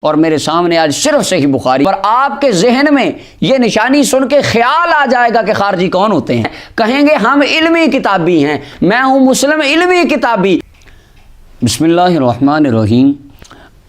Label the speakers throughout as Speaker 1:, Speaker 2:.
Speaker 1: اور میرے سامنے آج صرف صحیح بخاری، اور آپ کے ذہن میں یہ نشانی سن کے خیال آ جائے گا کہ خارجی کون ہوتے ہیں، کہیں گے ہم علمی کتابی ہیں، میں ہوں مسلم علمی کتابی۔ بسم اللہ الرحمن الرحیم۔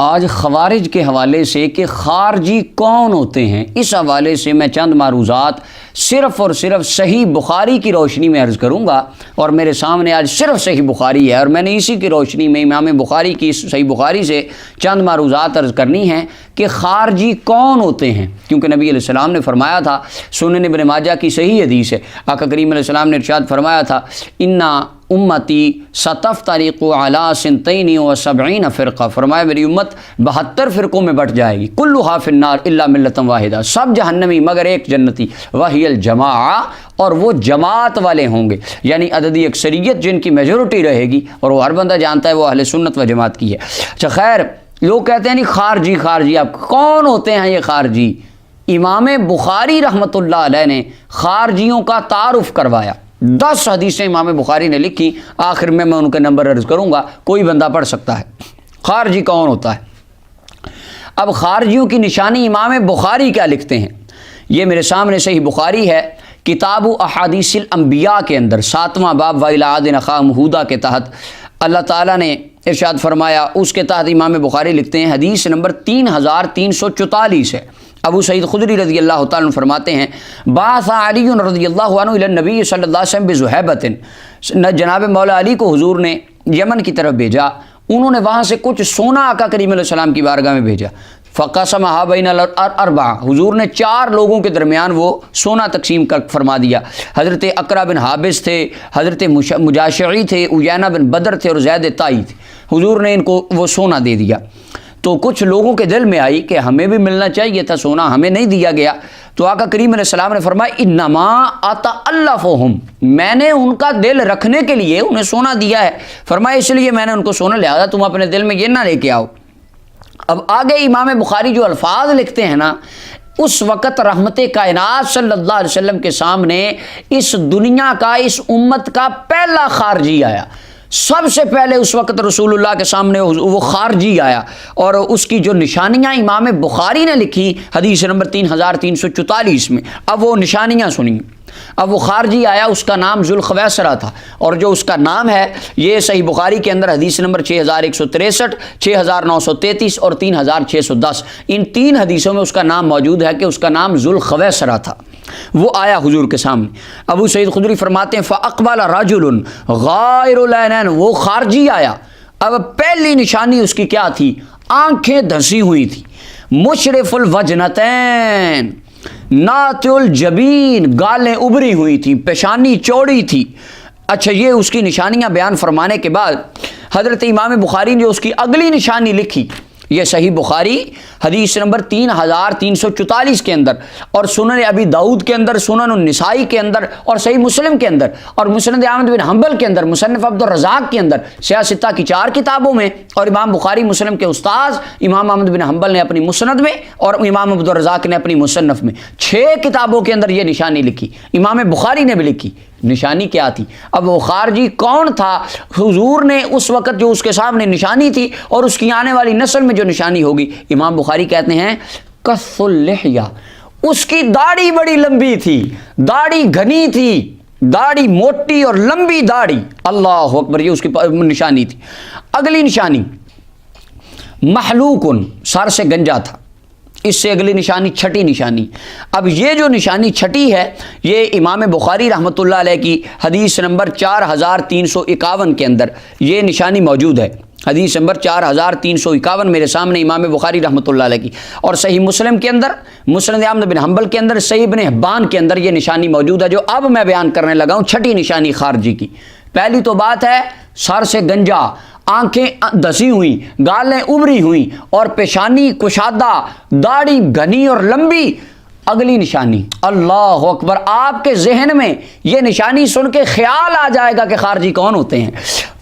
Speaker 1: آج خوارج کے حوالے سے کہ خارجی کون ہوتے ہیں، اس حوالے سے میں چند معروضات صرف اور صرف صحیح بخاری کی روشنی میں عرض کروں گا، اور میرے سامنے آج صرف صحیح بخاری ہے، اور میں نے اسی کی روشنی میں امام بخاری کی صحیح بخاری سے چند معروضات عرض کرنی ہیں کہ خارجی کون ہوتے ہیں، کیونکہ نبی علیہ السلام نے فرمایا تھا، سنن ابن ماجہ کی صحیح حدیث ہے، آقا کریم علیہ السلام نے ارشاد فرمایا تھا، اِنَّا امتی ستفترق علی سنتین و سبعین فرقہ، فرمایا میری امت 72 فرقوں میں بٹ جائے گی، کلھا فی النار الا ملۃ واحدہ، سب جہنمی مگر ایک جنتی، وہی الجماعہ، اور وہ جماعت والے ہوں گے، یعنی عددی اکثریت جن کی میجورٹی رہے گی، اور وہ ہر بندہ جانتا ہے وہ اہل سنت و جماعت کی ہے۔ اچھا خیر، لوگ کہتے ہیں نہیں خارجی آپ کون ہوتے ہیں یہ خارجی؟ امام بخاری رحمۃ اللہ علیہ نے خارجیوں کا تعارف کروایا، 10 حدیثیں امام بخاری نے لکھی، آخر میں ان کے نمبر عرض کروں گا، کوئی بندہ پڑھ سکتا ہے خارجی کون ہوتا ہے۔ اب خارجیوں کی نشانی امام بخاری کیا لکھتے ہیں، یہ میرے سامنے صحیح بخاری ہے، کتاب احادیث الانبیاء کے اندر 7واں باب وَإِلَىٰ عَادٍ أَخَاهُمْ هُودًا کے تحت اللہ تعالیٰ نے ارشاد فرمایا، اس کے تحت امام بخاری لکھتے ہیں، حدیث نمبر 3344 ہے۔ ابو سعید خدری رضی اللہ تعالیٰ عنہ فرماتے ہیں، بعث علی رضی اللہ عنہ الی النبی صلی اللہ علیہ وسلم بذہیبۃ، جناب مولا علی کو حضور نے یمن کی طرف بھیجا، انہوں نے وہاں سے کچھ سونا آقا کریم علیہ السلام کی بارگاہ میں بھیجا، فقسمھا بین الاربعہ، حضور نے 4 لوگوں کے درمیان وہ سونا تقسیم کر فرما دیا، حضرت اقرا بن حابس تھے، حضرت مجاشعی تھے، عیینہ بن بدر تھے، اور زید طائی تھے، حضور نے ان کو وہ سونا دے دیا۔ تو کچھ لوگوں کے دل میں آئی کہ ہمیں بھی ملنا چاہیے تھا سونا، ہمیں نہیں دیا گیا، تو آقا کریم علیہ السلام نے فرمایا، انما اتألفہم، میں نے ان کا دل رکھنے کے لیے انہیں سونا دیا ہے، فرمایا اس لیے میں نے ان کو سونا لیا، تم اپنے دل میں یہ نہ لے کے آؤ۔ اب آگے امام بخاری جو الفاظ لکھتے ہیں نا، اس وقت رحمت کائنات صلی اللہ علیہ وسلم کے سامنے اس دنیا کا، اس امت کا پہلا خارجی آیا، سب سے پہلے اس وقت رسول اللہ کے سامنے وہ خارجی آیا، اور اس کی جو نشانیاں امام بخاری نے لکھی حدیث نمبر 3344 میں، اب وہ نشانیاں سنیں۔ اب وہ خارجی آیا، اس کا نام ذوالخویسرہ تھا، اور جو اس کا نام ہے یہ صحیح بخاری کے اندر حدیث نمبر 6163، 6933 اور 3610، ان 3 حدیثوں میں اس کا نام موجود ہے کہ اس کا نام ذوالخویسرہ تھا۔ وہ آیا حضور کے سامنے، ابو سعید خدری فرماتے ہیں، فاقبل رجل غائر العینین، وہ خارجی آیا، اب پہلی نشانی اس کی کیا تھی؟ آنکھیں دھسی ہوئی تھی، مشرف الوجنتین، نات الجبین، گالیں ابری ہوئی تھیں، پیشانی چوڑی تھی۔ اچھا، یہ اس کی نشانیاں بیان فرمانے کے بعد حضرت امام بخاری نے اس کی اگلی نشانی لکھی، یہ صحیح بخاری حدیث نمبر 3344 کے اندر، اور سنن ابی داؤد کے اندر، سنن النسائی کے اندر، اور صحیح مسلم کے اندر، اور مسند احمد بن حنبل کے اندر، مصنف عبد الرزاق کے اندر، سیاہ ستہ کی 4 کتابوں میں، اور امام بخاری مسلم کے استاذ امام احمد بن حنبل نے اپنی مسند میں، اور امام عبد الرزاق نے اپنی مصنف میں، 6 کتابوں کے اندر یہ نشانی لکھی، امام بخاری نے بھی لکھی۔ نشانی کیا تھی؟ اب وہ خارجی کون تھا؟ حضور نے اس وقت جو اس کے سامنے نشانی تھی، اور اس کی آنے والی نسل میں جو نشانی ہوگی، امام بخاری کہتے ہیں کث اللحیہ، اس کی داڑھی بڑی لمبی تھی، داڑھی گھنی تھی، داڑھی موٹی اور لمبی داڑھی، اللہ اکبر، یہ اس کی نشانی تھی۔ اگلی نشانی محلوقن، سر سے گنجا تھا، اس سے اگلی نشانی چھٹی نشانی۔ اب یہ جو نشانی چھٹی ہے، یہ امام بخاری رحمۃ اللہ علیہ کی حدیث نمبر 4351 کے اندر یہ نشانی موجود ہے، حدیث نمبر 4351 میرے سامنے امام بخاری رحمۃ اللہ علیہ کی، اور صحیح مسلم کے اندر، مسند احمد بن حنبل کے اندر، صحیح ابن حبان کے اندر یہ نشانی موجود ہے جو اب میں بیان کرنے لگا ہوں، چھٹی نشانی خارجی کی۔ پہلی تو بات ہے سر سے گنجا، آنکھیں دسی ہوئی، گالیں ابری ہوئی، اور پیشانی کشادہ، داڑھی گھنی اور لمبی۔ اگلی نشانی، اللہ اکبر، آپ کے ذہن میں یہ نشانی سن کے خیال آ جائے گا کہ خارجی کون ہوتے ہیں۔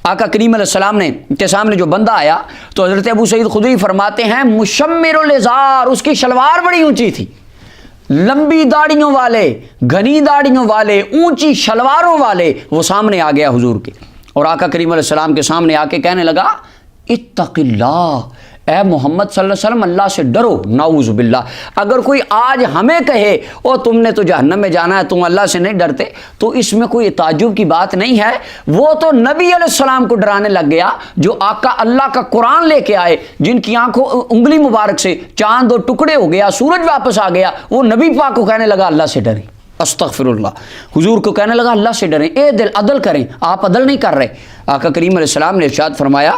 Speaker 1: آقا کریم علیہ السلام نے کے سامنے جو بندہ آیا تو حضرت ابو سعید خدری فرماتے ہیں، مشمر الازار، اس کی شلوار بڑی اونچی تھی، لمبی داڑھیوں والے، گھنی داڑھیوں والے، اونچی شلواروں والے، وہ سامنے آ گیا حضور کے، اور آقا کریم علیہ السلام کے سامنے آ کے کہنے لگا، اتق اللہ، اے محمد صلی اللہ علیہ وسلم اللہ سے ڈرو، نعوذ باللہ۔ اگر کوئی آج ہمیں کہے او تم نے تو جہنم میں جانا ہے، تم اللہ سے نہیں ڈرتے، تو اس میں کوئی تعجب کی بات نہیں ہے۔ وہ تو نبی علیہ السلام کو ڈرانے لگ گیا، جو آقا اللہ کا قرآن لے کے آئے، جن کی آنکھوں انگلی مبارک سے چاند دو ٹکڑے ہو گیا، سورج واپس آ گیا، وہ نبی پاک کو کہنے لگا اللہ سے ڈریں، استغفر اللہ، حضور کو کہنے لگا اللہ سے ڈریں، اے دل عدل کریں، آپ عدل نہیں کر رہے۔ آقا کریم علیہ السلام نے ارشاد فرمایا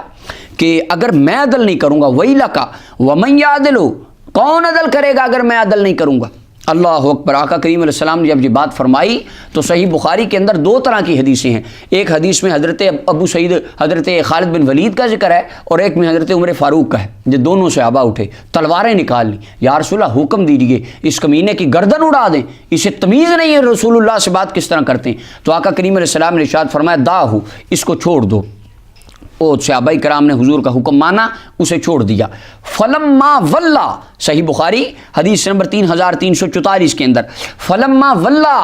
Speaker 1: کہ اگر میں عدل نہیں کروں گا وَيْلَكَ وَمَنْ يَعْدِلُ، کون عدل کرے گا اگر میں عدل نہیں کروں گا؟ اللہ اکبر۔ آقا کریم علیہ السلام نے جب یہ بات فرمائی تو صحیح بخاری کے اندر دو طرح کی حدیثیں ہیں۔ ایک حدیث میں حضرت ابو سعید حضرت خالد بن ولید کا ذکر ہے، اور ایک میں حضرت عمر فاروق کا ہے، جو دونوں صحابہ اٹھے، تلواریں نکال لی، یا رسول اللہ حکم دیجیے اس کمینے کی گردن اڑا دیں، اسے تمیز نہیں ہے رسول اللہ سے بات کس طرح کرتے ہیں۔ تو آقا کریم علیہ السلام نے ارشاد فرمایا داہو، اس کو چھوڑ دو۔ او صحابہ کرام نے حضور کا حکم مانا، اسے چھوڑ دیا۔ فلما ولا، صحیح بخاری حدیث نمبر 3344 کے اندر، فلما ولا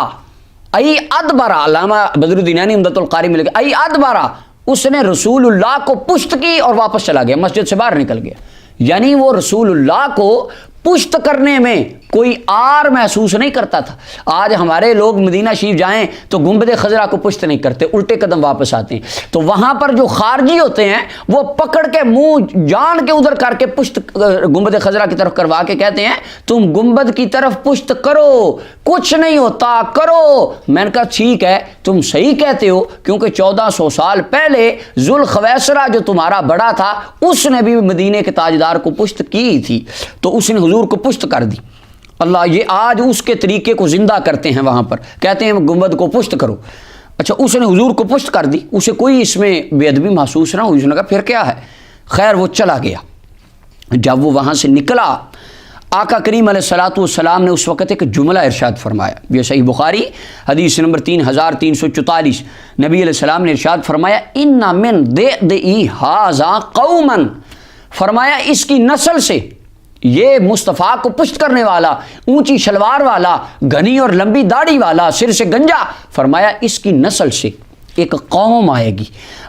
Speaker 1: ای ادبرا، علامہ بدر الدین یعنی عمدۃ القاری میں لکھا ای ادبرا، اس نے رسول اللہ کو پشت کی اور واپس چلا گیا، مسجد سے باہر نکل گیا۔ یعنی وہ رسول اللہ کو پشت کرنے میں کوئی آر محسوس نہیں کرتا تھا۔ آج ہمارے لوگ مدینہ شریف جائیں تو گنبد خضرا کو پشت نہیں کرتے، الٹے قدم واپس آتے ہیں۔ تو وہاں پر جو خارجی ہوتے ہیں وہ پکڑ کے منہ جان کے ادھر کر کے پشت گنبد خضرا کی طرف کروا کے کہتے ہیں تم گنبد کی طرف پشت کرو، کچھ نہیں ہوتا، کرو۔ میں نے کہا ٹھیک ہے تم صحیح کہتے ہو، کیونکہ 1400 سال پہلے ذوالخویسرہ جو تمہارا بڑا تھا اس نے بھی مدینے کے تاجدار کو پشت کی تھی، تو اس نے حضور کو پشت کر دی۔ اللہ یہ آج اس کے طریقے کو زندہ کرتے ہیں، وہاں پر کہتے ہیں گنبد کو پشت کرو۔ اچھا اس نے حضور کو پشت کر دی، اسے کوئی اس میں بے ادبی محسوس نہ ہوئی، اس نے کہا پھر کیا ہے، خیر وہ چلا گیا۔ جب وہ وہاں سے نکلا، آقا کریم علیہ الصلوۃ والسلام نے اس وقت ایک جملہ ارشاد فرمایا، یہ صحیح بخاری حدیث نمبر 3344، نبی علیہ السلام نے ارشاد فرمایا ان من ضئضئ ھذا قوما، فرمایا اس کی نسل سے، یہ مصطفیٰ کو پشت کرنے والا، اونچی شلوار والا، گھنی اور لمبی داڑھی والا، سر سے گنجا، فرمایا اس کی نسل سے ایک قوم آئے گی۔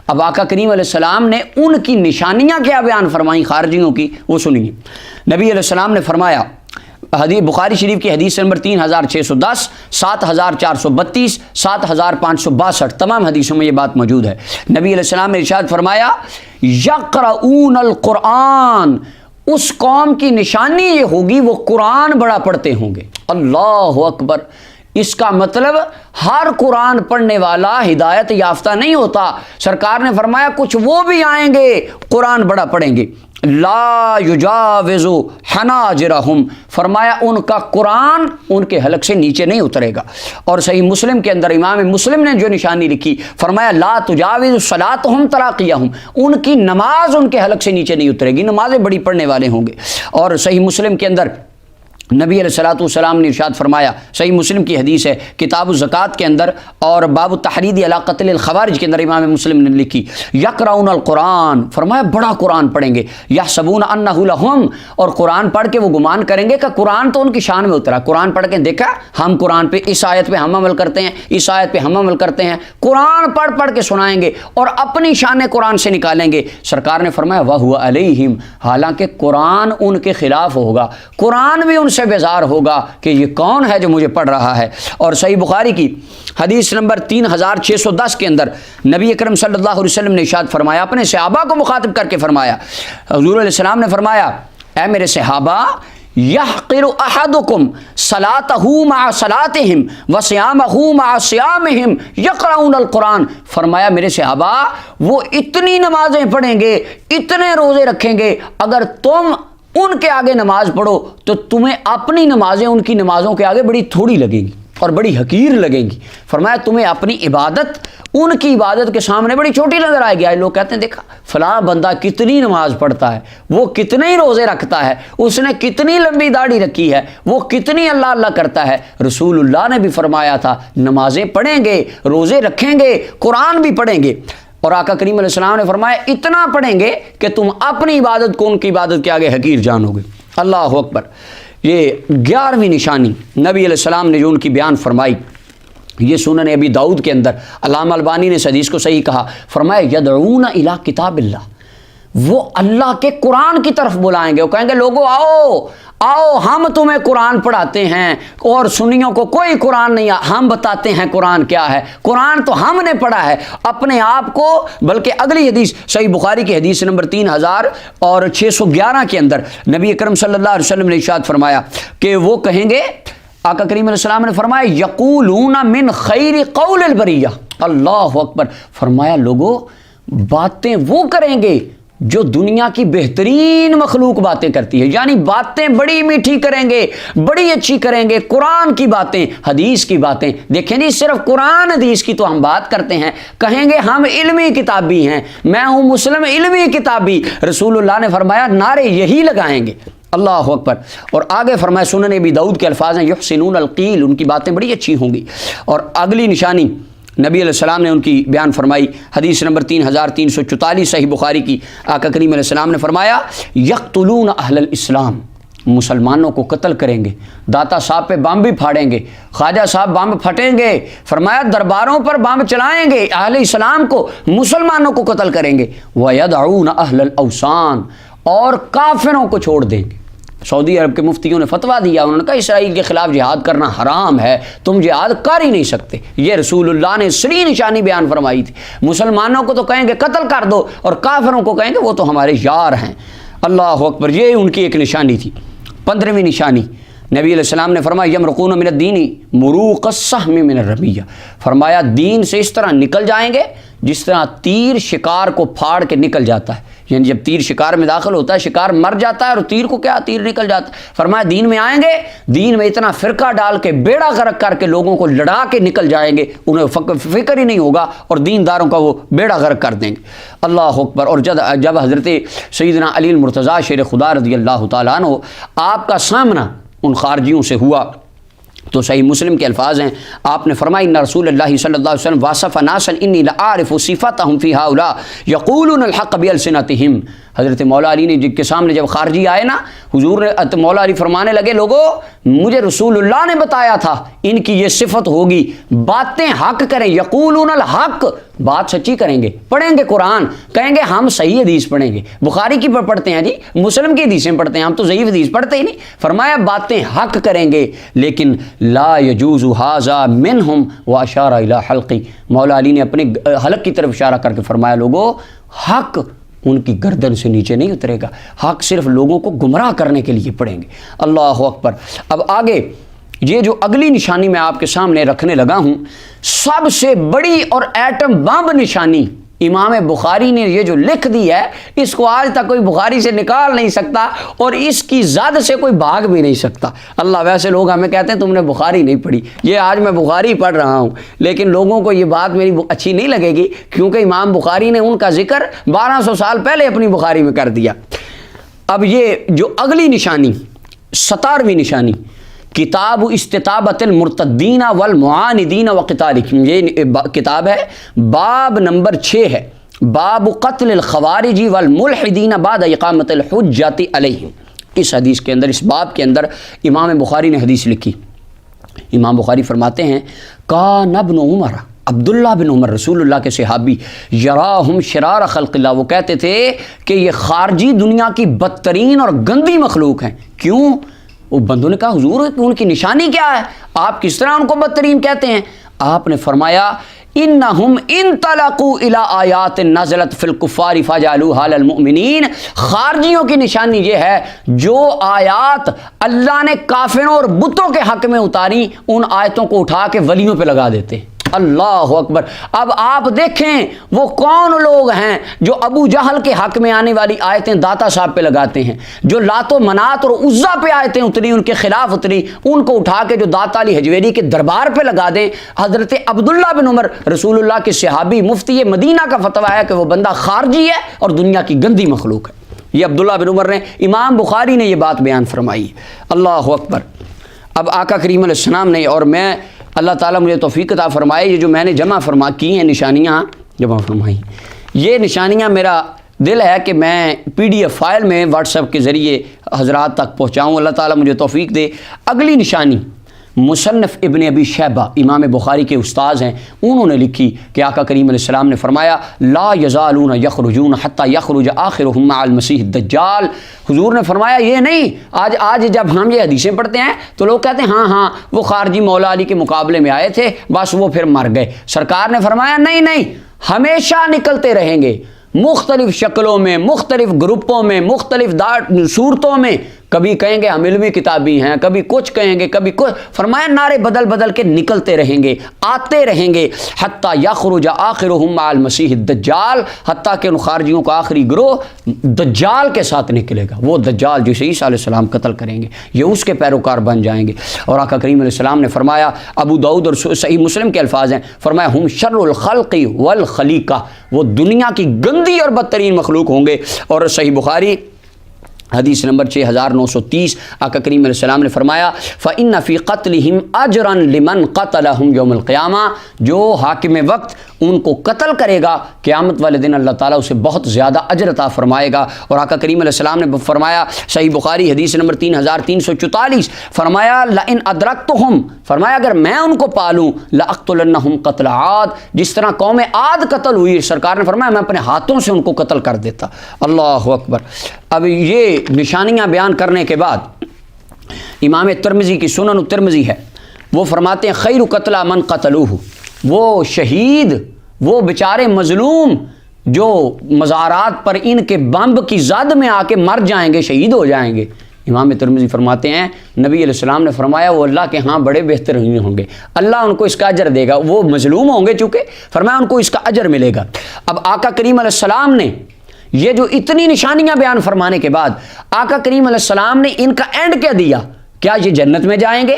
Speaker 1: اب آقا کریم علیہ السلام نے ان کی نشانیاں کیا بیان فرمائیں خارجیوں کی، وہ سنیے۔ نبی علیہ السلام نے فرمایا، حدیث بخاری شریف کی حدیث نمبر 3610، 7432، 7562، تمام حدیثوں میں یہ بات موجود ہے۔ نبی علیہ السلام نے ارشاد فرمایا یقرؤون القرآن، اس قوم کی نشانی یہ ہوگی وہ قرآن بڑا پڑھتے ہوں گے۔ اللہ اکبر۔ اس کا مطلب ہر قرآن پڑھنے والا ہدایت یافتہ نہیں ہوتا۔ سرکار نے فرمایا کچھ وہ بھی آئیں گے قرآن بڑا پڑھیں گے، لا یجاوز حناجرہم، فرمایا ان کا قرآن ان کے حلق سے نیچے نہیں اترے گا۔ اور صحیح مسلم کے اندر امام مسلم نے جو نشانی لکھی، فرمایا لا تجاوز صلاتہم تراقیہم، ان کی نماز ان کے حلق سے نیچے نہیں اترے گی، نمازیں بڑی پڑھنے والے ہوں گے۔ اور صحیح مسلم کے اندر نبی علیہ الصلوۃ والسلام نے ارشاد فرمایا، صحیح مسلم کی حدیث ہے کتاب الزکوٰۃ کے اندر، اور باب التحرید علی قتل الخوارج کے اندر امام مسلم نے لکھی یقرؤون القرآن، فرمایا بڑا قرآن پڑھیں گے، یحسبون انہ لہم، اور قرآن پڑھ کے وہ گمان کریں گے کہ قرآن تو ان کی شان میں اترا، قرآن پڑھ کے دیکھا ہم قرآن پہ اس آیت پہ ہم عمل کرتے ہیں، اس آیت پہ ہم عمل کرتے ہیں، قرآن پڑھ پڑھ کے سنائیں گے اور اپنی شان قرآن سے نکالیں گے۔ سرکار نے فرمایا وَهُوَ عَلَيْهِمْ، حالانکہ قرآن ان کے خلاف ہوگا، قرآن بھی ان سے بیزار ہوگا کہ یہ کون ہے جو مجھے پڑھ رہا ہے۔ اور صحیح بخاری کی حدیث نمبر 3610 کے اندر نبی اکرم صلی اللہ علیہ وسلم نے ارشاد فرمایا، اپنے صحابہ کو مخاطب کر کے فرمایا، حضور علیہ السلام نے فرمایا اے میرے صحابہ یحقر احدکم صلاتہ مع صلاتہم وصیامہ مع صیامہم یقرؤون القرآن، فرمایا میرے صحابہ وہ اتنی نمازیں پڑھیں گے، اتنے روزے رکھیں گے، اگر تم ان کے آگے نماز پڑھو تو تمہیں اپنی نمازیں ان کی نمازوں کے آگے بڑی تھوڑی لگیں گی اور بڑی حقیر لگیں گی۔ فرمایا تمہیں اپنی عبادت ان کی عبادت کے سامنے بڑی چھوٹی نظر آئے گی۔ آج لوگ کہتے ہیں دیکھا فلاں بندہ کتنی نماز پڑھتا ہے، وہ کتنے ہی روزے رکھتا ہے، اس نے کتنی لمبی داڑھی رکھی ہے، وہ کتنی اللہ اللہ کرتا ہے۔ رسول اللہ نے بھی فرمایا تھا نمازیں پڑھیں گے، روزے رکھیں گے، قرآن بھی پڑھیں گے، اور آقا کریم علیہ السلام نے فرمایا اتنا پڑھیں گے کہ تم اپنی عبادت کو ان کی عبادت کے آگے حقیر جانو گے۔ اللہ اکبر۔ یہ 11ویں نشانی نبی علیہ السلام نے جو ان کی بیان فرمائی، یہ سنن ابی داؤد کے اندر علامہ البانی نے اس حدیث کو صحیح کہا، فرمایا یدعون الی کتاب اللہ، وہ اللہ کے قرآن کی طرف بلائیں گے. وہ کہیں گے لوگوں آؤ آؤ ہم تمہیں قرآن پڑھاتے ہیں, اور سنیوں کو کوئی قرآن نہیں, ہم بتاتے ہیں قرآن کیا ہے. قرآن تو ہم نے پڑھا ہے اپنے آپ کو. بلکہ اگلی حدیث صحیح بخاری کی حدیث نمبر 3611 کے اندر نبی اکرم صلی اللہ علیہ وسلم نے ارشاد فرمایا کہ وہ کہیں گے, آقا کریم علیہ السلام نے فرمایا یقولون من خیر قول البریہ. اللہ اکبر. فرمایا لوگوں باتیں وہ کریں گے جو دنیا کی بہترین مخلوق باتیں کرتی ہے, یعنی باتیں بڑی میٹھی کریں گے, بڑی اچھی کریں گے, قرآن کی باتیں, حدیث کی باتیں. دیکھیں نہیں صرف قرآن حدیث کی تو ہم بات کرتے ہیں, کہیں گے ہم علمی کتابی ہیں, میں ہوں مسلم علمی کتابی. رسول اللہ نے فرمایا نعرے یہی لگائیں گے. اللہ اکبر. اور آگے فرمایا سنن ابی داؤد کے الفاظ ہیں یحسنون القیل, ان کی باتیں بڑی اچھی ہوں گی. اور اگلی نشانی نبی علیہ السلام نے ان کی بیان فرمائی, حدیث نمبر 3344 صحیح بخاری کی. آقا کریم علیہ السلام نے فرمایا یقتلون اہل الاسلام, مسلمانوں کو قتل کریں گے. داتا صاحب پہ بم بھی پھاڑیں گے, خواجہ صاحب بم پھٹیں گے. فرمایا درباروں پر بم چلائیں گے, اہل اسلام کو مسلمانوں کو قتل کریں گے. وَيَدْعُونَ أَهْلَ الْأَوْثَانِ, اور کافروں کو چھوڑ دیں گے. سعودی عرب کے مفتیوں نے فتویٰ دیا, انہوں نے کہا اسرائیل کے خلاف جہاد کرنا حرام ہے, تم جہاد کر ہی نہیں سکتے. یہ رسول اللہ نے سری نشانی بیان فرمائی تھی. مسلمانوں کو تو کہیں گے قتل کر دو, اور کافروں کو کہیں گے وہ تو ہمارے یار ہیں. اللہ اکبر. یہ ان کی ایک نشانی تھی. 15ویں نشانی نبی علیہ السلام نے فرمایا یمرقون من الدین مروق السهم من الرمیہ. فرمایا دین سے اس طرح نکل جائیں گے جس طرح تیر شکار کو پھاڑ کے نکل جاتا ہے. یعنی جب تیر شکار میں داخل ہوتا ہے شکار مر جاتا ہے, اور تیر کو کیا تیر نکل جاتا ہے. فرمایا دین میں آئیں گے, دین میں اتنا فرقہ ڈال کے بیڑا غرق کر کے لوگوں کو لڑا کے نکل جائیں گے, انہیں فکر ہی نہیں ہوگا, اور دینداروں کا وہ بیڑا غرق کر دیں گے. اللہ اکبر. اور جب حضرت سیدنا علی المرتضیٰ شیر خدا رضی اللہ تعالیٰ عنہ آپ کا سامنا ان خارجیوں سے ہوا تو صحیح مسلم کے الفاظ ہیں, آپ نے فرمایا ان رسول اللہ صلی اللہ علیہ وسلم واصف ناسا انی لعارف صفاتهم فی ہؤلاء یقولون الحق بألسنتهم. حضرت مولا علی نے جن کے سامنے جب خارجی آئے نا, حضور نے مولا علی فرمانے لگے لوگوں مجھے رسول اللہ نے بتایا تھا ان کی یہ صفت ہوگی, باتیں حق کریں, یقولون الحق, بات سچی کریں گے, پڑھیں گے قرآن, کہیں گے ہم صحیح حدیث پڑھیں گے, بخاری کی پڑھتے ہیں جی, مسلم کی حدیثیں پڑھتے ہیں, ہم تو ضعیف حدیث پڑھتے ہی نہیں. فرمایا باتیں حق کریں گے, لیکن لا یجوز ھذا منہم واشار الی حلقی. مولا علی نے اپنے حلق کی طرف اشارہ کر کے فرمایا لوگوں حق ان کی گردن سے نیچے نہیں اترے گا, حق صرف لوگوں کو گمراہ کرنے کے لیے پڑھیں گے. اللہ اکبر. اب آگے یہ جو اگلی نشانی میں آپ کے سامنے رکھنے لگا ہوں, سب سے بڑی اور ایٹم بم نشانی امام بخاری نے یہ جو لکھ دی ہے, اس کو آج تک کوئی بخاری سے نکال نہیں سکتا, اور اس کی زد سے کوئی بھاگ بھی نہیں سکتا. اللہ, ویسے لوگ ہمیں کہتے ہیں تم نے بخاری نہیں پڑھی, یہ آج میں بخاری پڑھ رہا ہوں, لیکن لوگوں کو یہ بات میری اچھی نہیں لگے گی, کیونکہ امام بخاری نے ان کا ذکر 1200 سال پہلے اپنی بخاری میں کر دیا. اب یہ جو اگلی نشانی 17ویں نشانی کتاب استطابت المرتدین والمعاندین وقتالہم, یہ کتاب ہے, باب نمبر 6 ہے, باب قتل الخوارج والملحدین بعد اقامت الحجۃ علیہم. اس حدیث کے اندر, اس باب کے اندر امام بخاری نے حدیث لکھی. امام بخاری فرماتے ہیں کان ابن عمر, عبداللہ بن عمر رسول اللہ کے صحابی, یراہم شرار خلق اللہ, وہ کہتے تھے کہ یہ خارجی دنیا کی بدترین اور گندی مخلوق ہیں. کیوں؟ وہ بندوں نے کہا حضور ان کی نشانی کیا ہے, آپ کس طرح ان کو بدترین کہتے ہیں؟ آپ نے فرمایا انہم انطلقوا الی آیات نزلت فی الکفار فجعلوها للمؤمنین. خارجیوں کی نشانی یہ ہے جو آیات اللہ نے کافروں اور بتوں کے حق میں اتاری, ان آیتوں کو اٹھا کے ولیوں پہ لگا دیتے ہیں. اللہ اکبر. اب آپ دیکھیں وہ کون لوگ ہیں جو ابو جہل کے حق میں آنے والی آیتیں داتا صاحب پہ لگاتے ہیں, جو لات و منات اور عزا پہ آیتیں اتری ان کے خلاف اتری, ان کو اٹھا کے جو داتا علی حجویری کے دربار پہ لگا دیں. حضرت عبداللہ بن عمر رسول اللہ کے صحابی مفتی مدینہ کا فتویٰ ہے کہ وہ بندہ خارجی ہے اور دنیا کی گندی مخلوق ہے. یہ عبداللہ بن عمر نے, امام بخاری نے یہ بات بیان فرمائی. اللہ اکبر. اب آقا کریم علیہ السلام نے, اور میں اللہ تعالیٰ مجھے توفیق عطا فرمائے, یہ جو میں نے جمع کی ہیں نشانیاں جمع فرمائی, یہ نشانیاں میرا دل ہے کہ میں PDF فائل میں واٹس ایپ کے ذریعے حضرات تک پہنچاؤں. اللہ تعالیٰ مجھے توفیق دے. اگلی نشانی مصنف ابن ابی شیبہ امام بخاری کے استاذ ہیں، انہوں نے لکھی کہ آقا کریم علیہ السلام نے فرمایا لا یزالون یخرجون حتی یخرج آخرهم مع المسیح الدجال۔ حضور نے فرمایا یہ نہیں آج جب ہم یہ حدیثیں پڑھتے ہیں تو لوگ کہتے ہیں ہاں وہ خارجی مولا علی کے مقابلے میں آئے تھے بس وہ پھر مر گئے۔ سرکار نے فرمایا نہیں ہمیشہ نکلتے رہیں گے، مختلف شکلوں میں، مختلف گروپوں میں، مختلف صورتوں میں، کبھی کہیں گے ہم علمی کتابی ہیں، کبھی کچھ کہیں گے، کبھی کچھ، فرمایا نعرے بدل بدل کے نکلتے رہیں گے، آتے رہیں گے، حتی یخرج آخرهم مع المسیح الدجال، حتیٰ کہ ان خارجیوں کا آخری گروہ دجال کے ساتھ نکلے گا، وہ دجال جسے عیسیٰ علیہ السلام قتل کریں گے، یہ اس کے پیروکار بن جائیں گے۔ اور آقا کریم علیہ السلام نے فرمایا، ابو داؤد اور صحیح مسلم کے الفاظ ہیں، فرمایا ہم شر الخلق والخلیقہ، وہ دنیا کی گندی اور بدترین مخلوق ہوں گے۔ اور صحیح بخاری حدیث نمبر 6930 آقا کریم علیہ السلام نے فرمایا فَإِنَّ فِي قَتْلِهِمْ أَجْرًا لِمَنْ قَتَلَهُمْ يَوْمَ الْقِيَامَةِ، جو حاکم وقت ان کو قتل کرے گا قیامت والے دن اللہ تعالیٰ اسے بہت زیادہ اجر عطا فرمائے گا۔ اور آقا کریم علیہ السلام نے فرمایا صحیح بخاری حدیث نمبر 3344 فرمایا لَإِنْ أَدْرَكْتُهُمْ، فرمایا اگر میں ان کو پالوں لَأَقْتُلَنَّهُمْ قَتْلَ عاد، جس طرح قوم عاد قتل ہوئی، سرکار نے فرمایا میں اپنے ہاتھوں سے ان کو قتل کر دیتا۔ اللہ اکبر۔ اب یہ نشانیاں بیان کرنے کے بعد امام ترمذی کی سنن الترمذی ہے، وہ فرماتے ہیں خیر قتلہ من قتلوہ، وہ شہید، وہ بیچارے مظلوم جو مزارات پر ان کے بمب کی زد میں آ کے مر جائیں گے، شہید ہو جائیں گے۔ امام ترمذی فرماتے ہیں نبی علیہ السلام نے فرمایا وہ اللہ کے ہاں بڑے بہترین ہوں گے، اللہ ان کو اس کا اجر دے گا، وہ مظلوم ہوں گے چونکہ، فرمایا ان کو اس کا اجر ملے گا۔ اب آقا کریم علیہ السلام نے یہ جو اتنی نشانیاں بیان فرمانے کے بعد آقا کریم علیہ السلام نے ان کا اینڈ کیا دیا، کیا یہ جنت میں جائیں گے،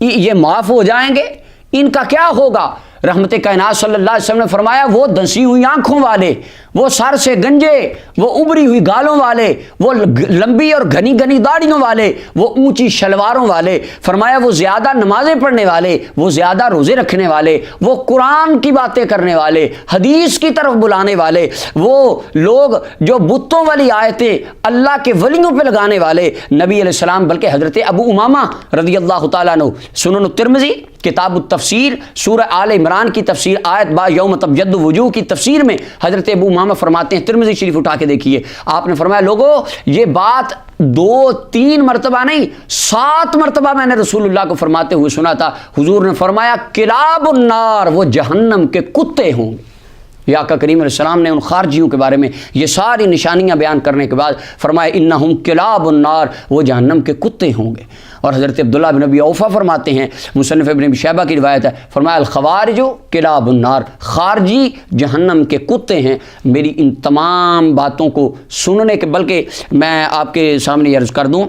Speaker 1: یہ معاف ہو جائیں گے، ان کا کیا ہوگا؟ رحمت کائنات صلی اللہ علیہ وسلم نے فرمایا وہ دنسی ہوئی آنکھوں والے، وہ سر سے گنجے، وہ ابری ہوئی گالوں والے، وہ لمبی اور گھنی گھنی داڑھیوں والے، وہ اونچی شلواروں والے، فرمایا وہ زیادہ نمازیں پڑھنے والے، وہ زیادہ روزے رکھنے والے، وہ قرآن کی باتیں کرنے والے، حدیث کی طرف بلانے والے، وہ لوگ جو بتوں والی آیتیں اللہ کے ولیوں پہ لگانے والے۔ نبی علیہ السلام بلکہ حضرت ابو امامہ رضی اللہ تعالیٰ عنہ سنن الترمذی کتاب التفسیر سورہ آل عمران کی تفسیر آیت با یوم تبیض وجوہ کی تفسیر میں حضرت ابو امامہ فرماتے ہیں، ترمذی شریف اٹھا کے دیکھیے، آپ نے فرمایا لوگوں یہ بات 2-3 مرتبہ نہیں 7 مرتبہ میں نے رسول اللہ کو فرماتے ہوئے سنا تھا۔ حضور نے فرمایا کلاب النار، وہ جہنم کے کتے ہوں گے۔ یا آقا کریم علیہ السلام نے ان خارجیوں کے بارے میں یہ ساری نشانیاں بیان کرنے کے بعد فرمایا انہم کلاب النار، وہ جہنم کے کتے ہوں گے۔ اور حضرت عبداللہ بن ابی اوفا فرماتے ہیں، مصنف ابن ابی شیبہ کی روایت ہے، فرمایا الخوارج کلاب النار، خارجی جہنم کے کتے ہیں۔ میری ان تمام باتوں کو سننے کے، بلکہ میں آپ کے سامنے عرض کر دوں،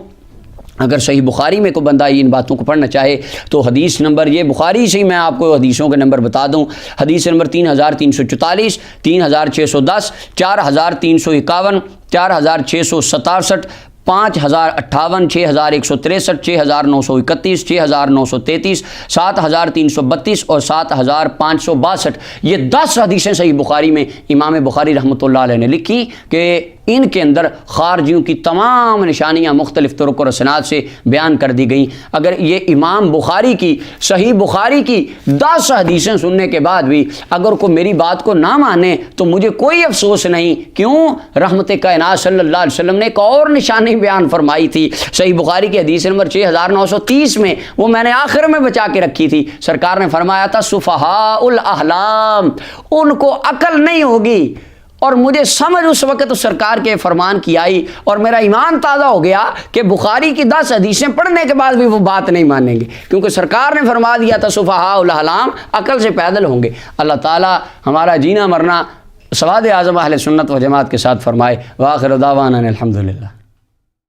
Speaker 1: اگر صحیح بخاری میں کوئی بندہ ان باتوں کو پڑھنا چاہے تو حدیث نمبر، یہ بخاری سے ہی میں آپ کو حدیثوں کے نمبر بتا دوں، حدیث نمبر 3344، 3610، 4351، 4667، 5058، 6163، 6931، 6933، 7332 اور 7562، یہ 10 حدیثیں صحیح بخاری میں امام بخاری رحمۃ اللہ علیہ نے لکھی کہ ان کے اندر خارجیوں کی تمام نشانیاں مختلف طرق اور اسناد سے بیان کر دی گئیں۔ اگر یہ امام بخاری کی صحیح بخاری کی 10 حدیثیں سننے کے بعد بھی اگر کوئی میری بات کو نہ مانے تو مجھے کوئی افسوس نہیں، کیوں؟ رحمت کائنات صلی اللہ علیہ وسلم نے ایک اور نشانی بیان فرمائی تھی صحیح بخاری کی حدیث نمبر 6930 میں، وہ میں نے آخر میں بچا کے رکھی تھی۔ سرکار نے فرمایا تھا سفہاء الاحلام، ان کو عقل نہیں ہوگی، اور مجھے سمجھ اس وقت اس سرکار کے فرمان کی آئی اور میرا ایمان تازہ ہو گیا کہ بخاری کی 10 حدیثیں پڑھنے کے بعد بھی وہ بات نہیں مانیں گے، کیونکہ سرکار نے فرما دیا تھا سفہاء الاحلام، عقل سے پیدل ہوں گے۔ اللہ تعالی ہمارا جینا مرنا سواد اعظم اہل سنت و جماعت کے ساتھ فرمائے۔ وآخر دعوانا الحمدللہ۔